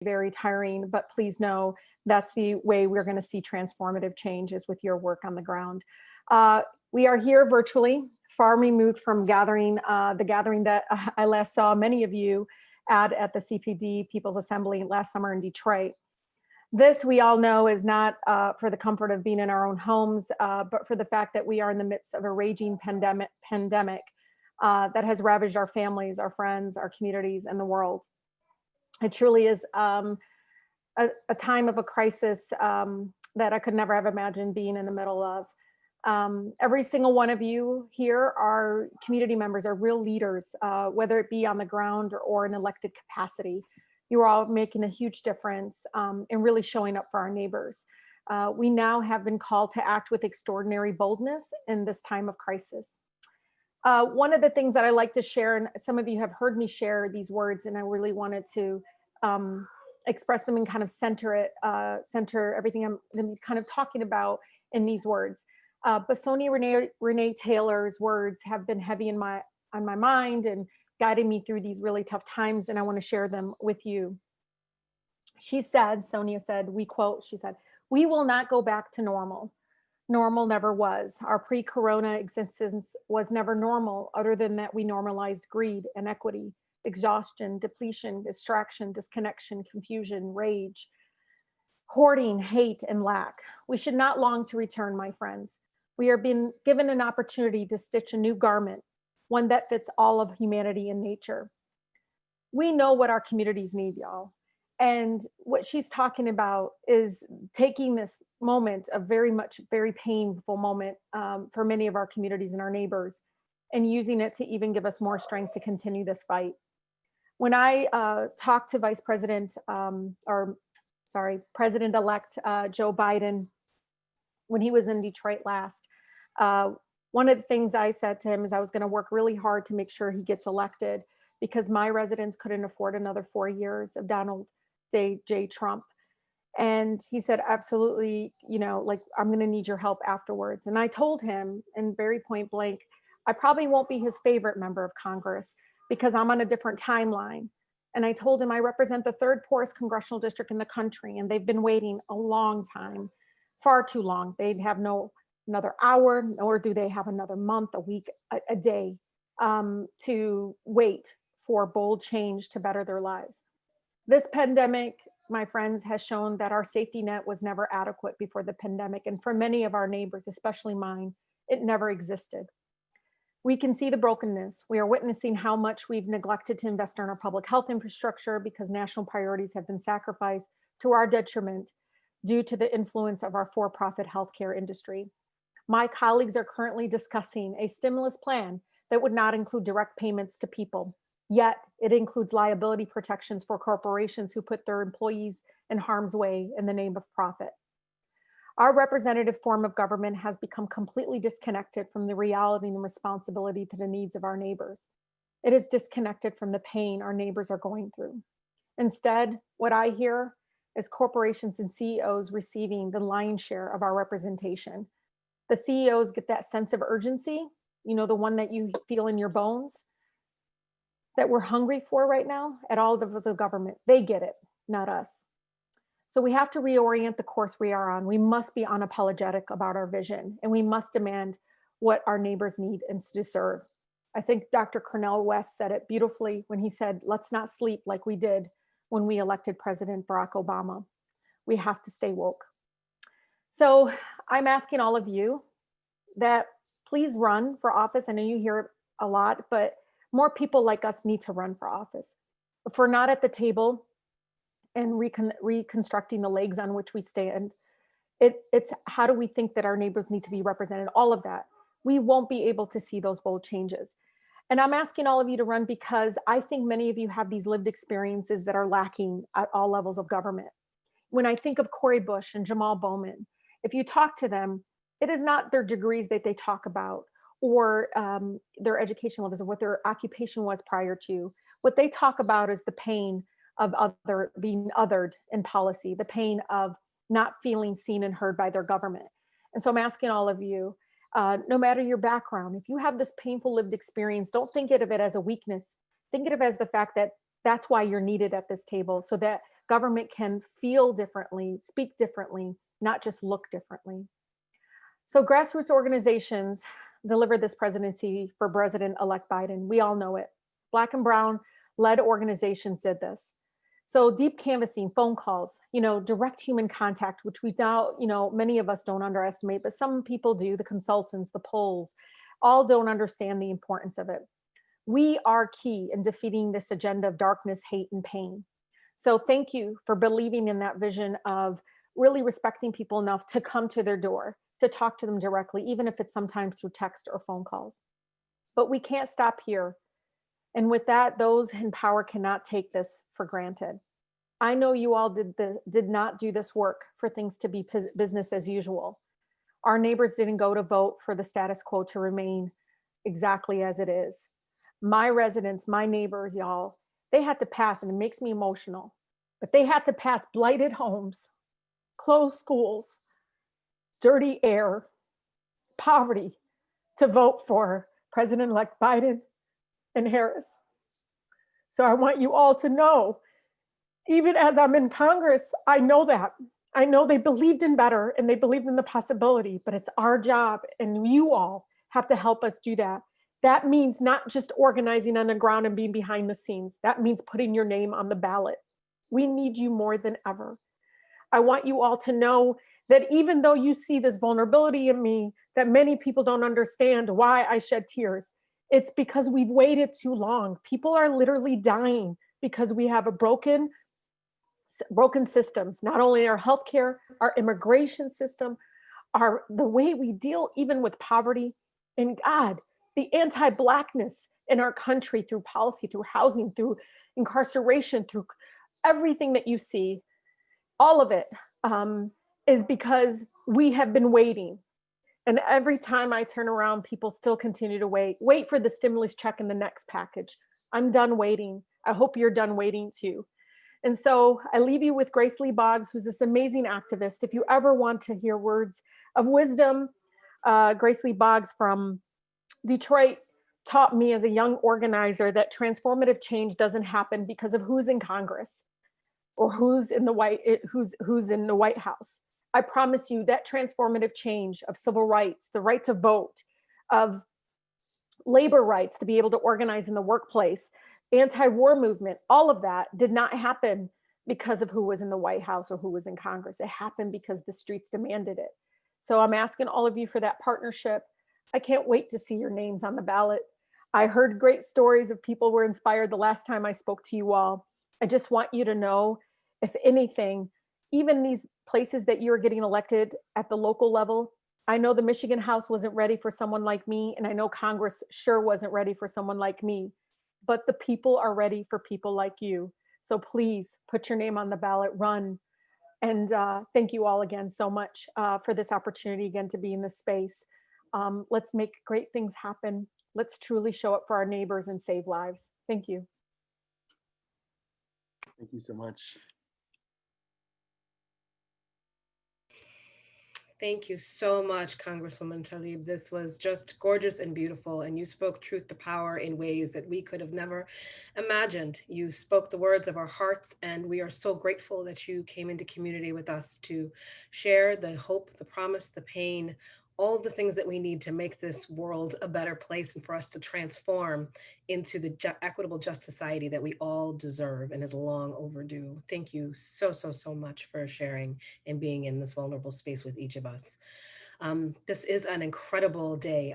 very tiring, but please know that's the way we're going to see transformative changes with your work on the ground. We are here virtually, far removed from the gathering that I last saw many of you at the CPD People's Assembly last summer in Detroit. This, we all know, is not for the comfort of being in our own homes, but for the fact that we are in the midst of a raging pandemic that has ravaged our families, our friends, our communities, and the world. It truly is a time of a crisis that I could never have imagined being in the middle of. Every single one of you here are community members, are real leaders, whether it be on the ground or in elected capacity. You are all making a huge difference and really showing up for our neighbors. We now have been called to act with extraordinary boldness in this time of crisis. One of the things that I like to share, and some of you have heard me share these words, and I really wanted to express them and kind of center everything I'm going to be kind of talking about in these words. But Sonia Renee Taylor's words have been heavy on my mind and guided me through these really tough times, and I want to share them with you. Sonia said, we quote, she said, "We will not go back to normal. Normal never was. Our pre-corona existence was never normal, other than that we normalized greed, inequity, exhaustion, depletion, distraction, disconnection, confusion, rage, hoarding, hate, and lack. We should not long to return, my friends. We are being given an opportunity to stitch a new garment, one that fits all of humanity and nature." We know what our communities need, y'all. And what she's talking about is taking this moment, a very painful moment for many of our communities and our neighbors, and using it to even give us more strength to continue this fight. When I talked to President-elect Joe Biden, when he was in Detroit last, one of the things I said to him is I was going to work really hard to make sure he gets elected, because my residents couldn't afford another 4 years of Donald J. Trump. And he said, absolutely, I'm going to need your help afterwards. And I told him in very point blank, I probably won't be his favorite member of Congress because I'm on a different timeline. And I told him I represent the third poorest congressional district in the country, and they've been waiting a long time, far too long. They'd have another hour, nor do they have another month, a week, a day to wait for bold change to better their lives. This pandemic, my friends, has shown that our safety net was never adequate before the pandemic. And for many of our neighbors, especially mine, it never existed. We can see the brokenness. We are witnessing how much we've neglected to invest in our public health infrastructure because national priorities have been sacrificed to our detriment due to the influence of our for-profit healthcare industry. My colleagues are currently discussing a stimulus plan that would not include direct payments to people. Yet it includes liability protections for corporations who put their employees in harm's way in the name of profit. Our representative form of government has become completely disconnected from the reality and responsibility to the needs of our neighbors. It is disconnected from the pain our neighbors are going through. Instead, what I hear is corporations and CEOs receiving the lion's share of our representation. The CEOs get that sense of urgency, the one that you feel in your bones, that we're hungry for right now at all levels of government. They get it, not us. So we have to reorient the course we are on. We must be unapologetic about our vision, and we must demand what our neighbors need and deserve. I think Dr. Cornel West said it beautifully when he said, let's not sleep like we did when we elected President Barack Obama. We have to stay woke. So I'm asking all of you that please run for office. I know you hear it a lot, but more people like us need to run for office. If we're not at the table and reconstructing the legs on which we stand, it's how do we think that our neighbors need to be represented? All of that. We won't be able to see those bold changes. And I'm asking all of you to run because I think many of you have these lived experiences that are lacking at all levels of government. When I think of Cori Bush and Jamal Bowman, if you talk to them, it is not their degrees that they talk about or their education levels or what their occupation was prior to. What they talk about is the pain of being othered in policy, the pain of not feeling seen and heard by their government. And so I'm asking all of you, no matter your background, if you have this painful lived experience, don't think of it as a weakness. Think of it as the fact that that's why you're needed at this table, so that government can feel differently, speak differently, not just look differently. So grassroots organizations delivered this presidency for President-elect Biden. We all know it. Black and brown led organizations did this. So deep canvassing, phone calls, direct human contact, which we now, many of us don't underestimate, but some people do, the consultants, the polls, all don't understand the importance of it. We are key in defeating this agenda of darkness, hate, and pain. So thank you for believing in that vision of really respecting people enough to come to their door, to talk to them directly, even if it's sometimes through text or phone calls. But we can't stop here. And with that, those in power cannot take this for granted. I know you all did not do this work for things to be business as usual. Our neighbors didn't go to vote for the status quo to remain exactly as it is. My residents, my neighbors, y'all, they had to pass, and it makes me emotional, but they had to pass blighted homes, closed schools, dirty air, poverty to vote for President-elect Biden and Harris. So I want you all to know, even as I'm in Congress, I know that. I know they believed in better and they believed in the possibility, but it's our job, and you all have to help us do that. That means not just organizing on the ground and being behind the scenes. That means putting your name on the ballot. We need you more than ever. I want you all to know that even though you see this vulnerability in me, that many people don't understand why I shed tears, it's because we've waited too long. People are literally dying because we have a broken systems, not only our healthcare, our immigration system, the way we deal even with poverty, and God, the anti-Blackness in our country through policy, through housing, through incarceration, through everything that you see, all of it is because we have been waiting. And every time I turn around, people still continue to wait for the stimulus check and the next package. I'm done waiting. I hope you're done waiting too. And so I leave you with Grace Lee Boggs, who's this amazing activist. If you ever want to hear words of wisdom, Grace Lee Boggs from Detroit taught me as a young organizer that transformative change doesn't happen because of who's in Congress or who's in the White House. I promise you that transformative change of civil rights, the right to vote, of labor rights to be able to organize in the workplace, anti-war movement, all of that did not happen because of who was in the White House or who was in Congress. It happened because the streets demanded it. So I'm asking all of you for that partnership. I can't wait to see your names on the ballot. I heard great stories of people were inspired the last time I spoke to you all. I just want you to know, if anything, even these places that you're getting elected at the local level, I know the Michigan House wasn't ready for someone like me, and I know Congress sure wasn't ready for someone like me, but the people are ready for people like you. So please put your name on the ballot, run. And thank you all again so much for this opportunity again to be in this space. Let's make great things happen. Let's truly show up for our neighbors and save lives. Thank you. Thank you so much. Thank you so much, Congresswoman Tlaib. This was just gorgeous and beautiful, and you spoke truth to power in ways that we could have never imagined. You spoke the words of our hearts, and we are so grateful that you came into community with us to share the hope, the promise, the pain, all the things that we need to make this world a better place and for us to transform into the equitable, just society that we all deserve and is long overdue. Thank you so, so, so much for sharing and being in this vulnerable space with each of us. This is an incredible day.